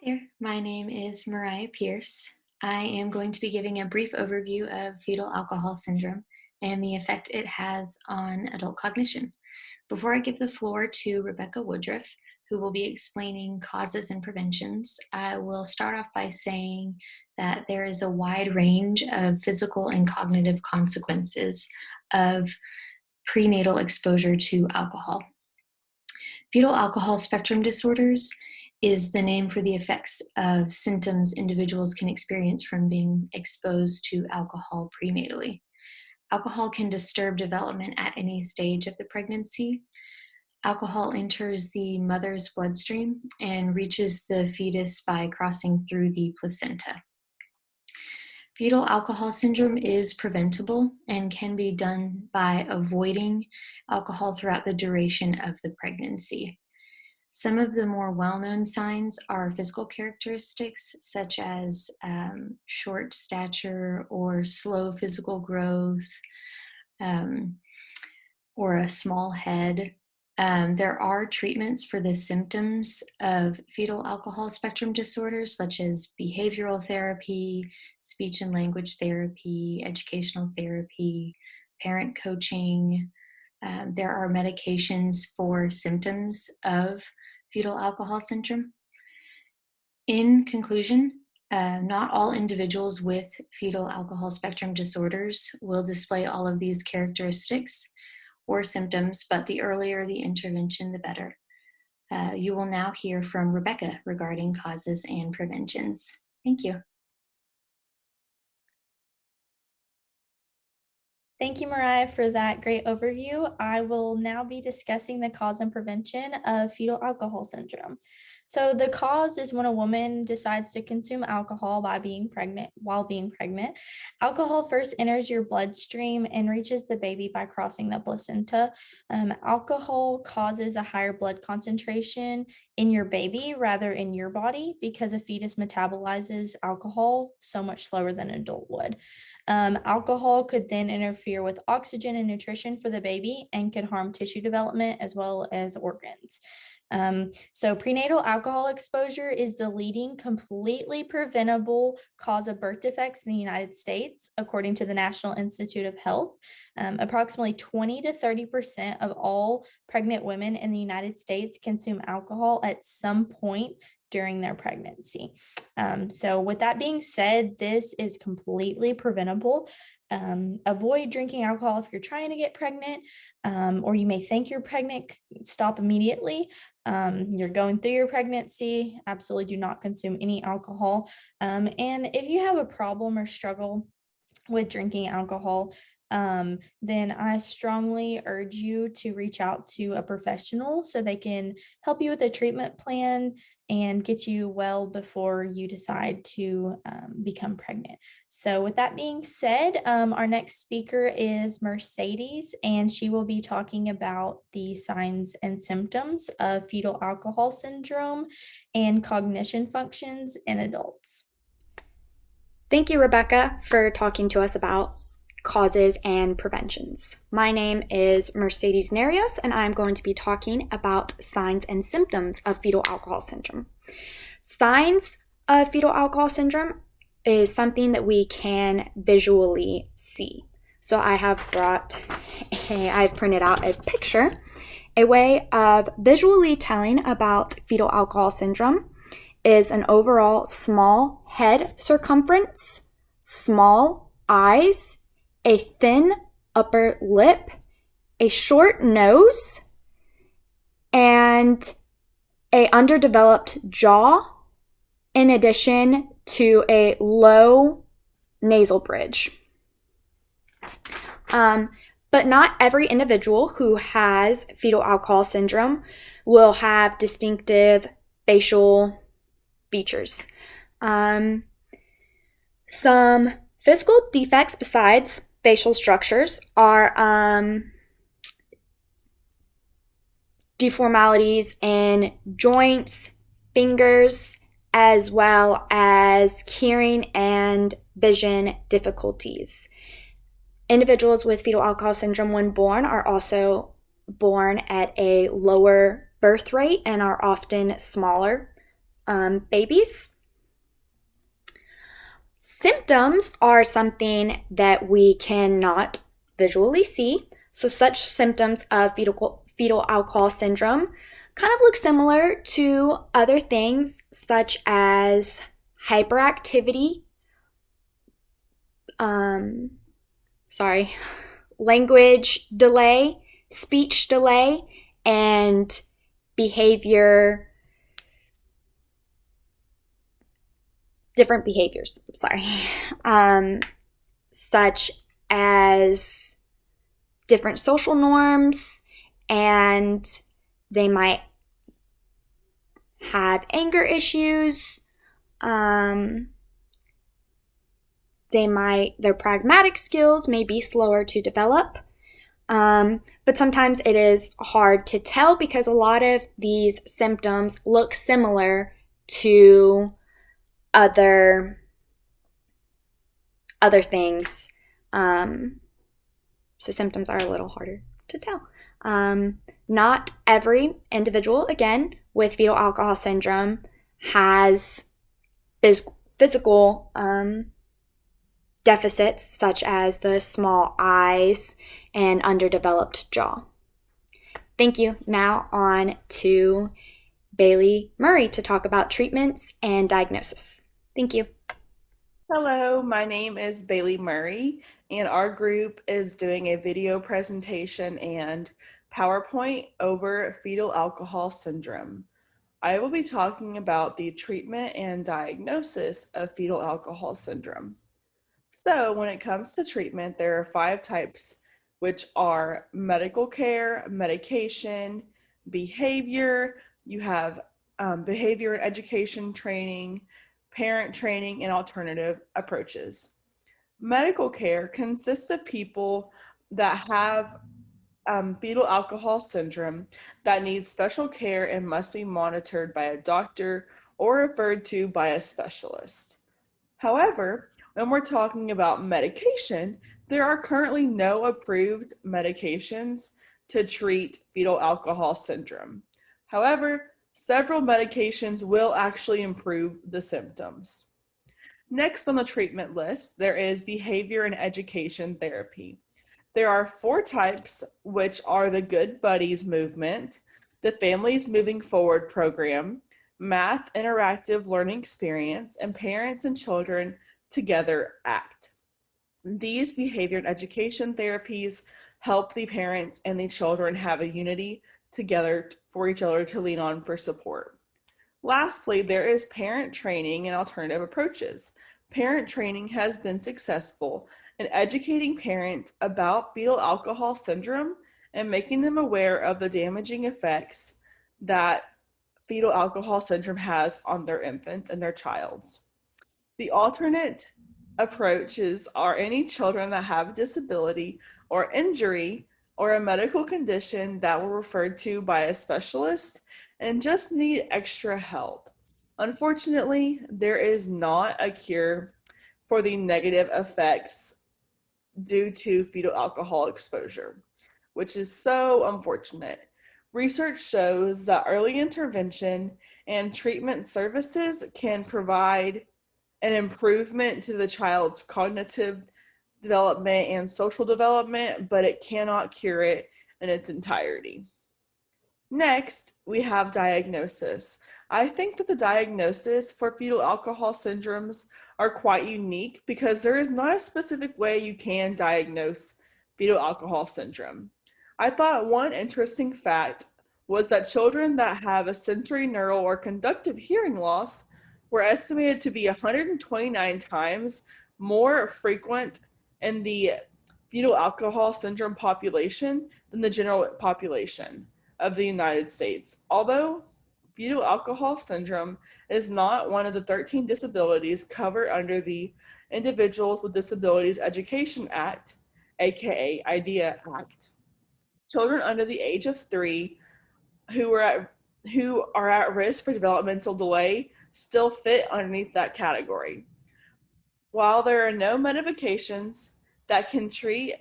There, my name is Mariah Pierce. I am going to be giving a brief overview of fetal alcohol syndrome and the effect it has on adult cognition. Before I give the floor to Rebecca Woodruff, who will be explaining causes and preventions, I will start off by saying that there is a wide range of physical and cognitive consequences of prenatal exposure to alcohol. Fetal alcohol spectrum disorders is the name for the effects of symptoms individuals can experience from being exposed to alcohol prenatally. Alcohol can disturb development at any stage of the pregnancy. Alcohol enters the mother's bloodstream and reaches the fetus by crossing through the placenta. Fetal alcohol syndrome is preventable and can be done by avoiding alcohol throughout the duration of the pregnancy. Some of the more well-known signs are physical characteristics such as short stature or slow physical growth, or a small head. There are treatments for the symptoms of fetal alcohol spectrum disorders, such as behavioral therapy, speech and language therapy, educational therapy, parent coaching. There are medications for symptoms of fetal alcohol syndrome. In conclusion, not all individuals with fetal alcohol spectrum disorders will display all of these characteristics or symptoms, but the earlier the intervention, the better. You will now hear from Rebecca regarding causes and preventions. Thank you. Thank you, Mariah, for that great overview. I will now be discussing the cause and prevention of fetal alcohol syndrome. So the cause is when a woman decides to consume alcohol while being pregnant. Alcohol first enters your bloodstream and reaches the baby by crossing the placenta. Alcohol causes a higher blood concentration in your baby rather in your body because a fetus metabolizes alcohol so much slower than an adult would. Alcohol could then interfere with oxygen and nutrition for the baby and could harm tissue development as well as organs. So prenatal alcohol exposure is the leading completely preventable cause of birth defects in the United States, according to the National Institute of Health. Approximately 20 to 30% of all pregnant women in the United States consume alcohol at some point during their pregnancy. So with that being said, this is completely preventable. Avoid drinking alcohol if you're trying to get pregnant, or you may think you're pregnant. Stop immediately. You're going through your pregnancy. Absolutely do not consume any alcohol. And if you have a problem or struggle with drinking alcohol, then I strongly urge you to reach out to a professional so they can help you with a treatment plan and get you well before you decide to become pregnant. So with that being said, our next speaker is Mercedes, and she will be talking about the signs and symptoms of fetal alcohol syndrome and cognition functions in adults. Thank you, Rebecca, for talking to us about causes and preventions. My name is Mercedes Nerios, and I'm going to be talking about signs and symptoms of fetal alcohol syndrome. Signs of fetal alcohol syndrome is something that we can visually see. So I've printed out a picture. A way of visually telling about fetal alcohol syndrome is an overall small head circumference, small eyes, a thin upper lip, a short nose, and a underdeveloped jaw, in addition to a low nasal bridge. But not every individual who has fetal alcohol syndrome will have distinctive facial features. Some physical defects besides facial structures are deformalities in joints, fingers, as well as hearing and vision difficulties. Individuals with fetal alcohol syndrome when born are also born at a lower birth rate and are often smaller babies. Symptoms are something that we cannot visually see. So, such symptoms of fetal alcohol syndrome kind of look similar to other things such as hyperactivity, um, sorry, language delay, speech delay, and behavior, different behaviors, sorry, such as different social norms, and they might have anger issues. Their pragmatic skills may be slower to develop. But sometimes it is hard to tell because a lot of these symptoms look similar to other things. So symptoms are a little harder to tell. Not every individual, again, with fetal alcohol syndrome has physical deficits such as the small eyes and underdeveloped jaw. Thank you. Now on to Bailey Murray to talk about treatments and diagnosis. Thank you. Hello, my name is Bailey Murray, and our group is doing a video presentation and PowerPoint over fetal alcohol syndrome. I will be talking about the treatment and diagnosis of fetal alcohol syndrome. So, when it comes to treatment, there are 5 types, which are medical care, medication, behavior. You have behavior and education training, parent training, and alternative approaches. Medical care consists of people that have fetal alcohol syndrome that need special care and must be monitored by a doctor or referred to by a specialist. However, when we're talking about medication, there are currently no approved medications to treat fetal alcohol syndrome. However, several medications will actually improve the symptoms. Next on the treatment list, there is behavior and education therapy. There are 4 types, which are the Good Buddies movement, the Families Moving Forward program, Math Interactive Learning Experience, and Parents and Children Together Act. These behavior and education therapies help the parents and the children have a unity together for each other to lean on for support. Lastly, there is parent training and alternative approaches. Parent training has been successful in educating parents about fetal alcohol syndrome and making them aware of the damaging effects that fetal alcohol syndrome has on their infants and their childs. The alternate approaches are any children that have a disability or injury or a medical condition that were referred to by a specialist and just need extra help. Unfortunately, there is not a cure for the negative effects due to fetal alcohol exposure, which is so unfortunate. Research shows that early intervention and treatment services can provide an improvement to the child's cognitive development and social development, but it cannot cure it in its entirety. Next, we have diagnosis. I think that the diagnosis for fetal alcohol syndromes are quite unique because there is not a specific way you can diagnose fetal alcohol syndrome. I thought one interesting fact was that children that have a sensory neural or conductive hearing loss were estimated to be 129 times more frequent in the fetal alcohol syndrome population than the general population of the United States. Although fetal alcohol syndrome is not one of the 13 disabilities covered under the Individuals with Disabilities Education Act, aka IDEA Act, children under the age of 3 who are at risk for developmental delay still fit underneath that category. While there are no medications that can treat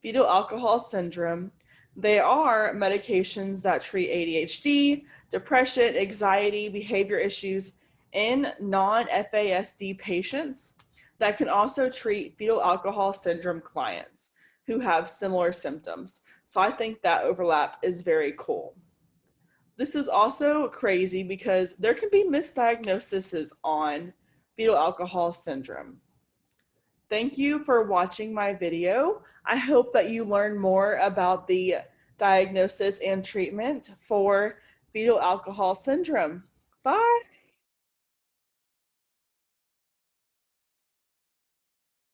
fetal alcohol syndrome, there are medications that treat ADHD, depression, anxiety, behavior issues, in non-FASD patients that can also treat fetal alcohol syndrome clients who have similar symptoms. So I think that overlap is very cool. This is also crazy because there can be misdiagnoses on fetal alcohol syndrome. Thank you for watching my video. I hope that you learn more about the diagnosis and treatment for fetal alcohol syndrome. Bye.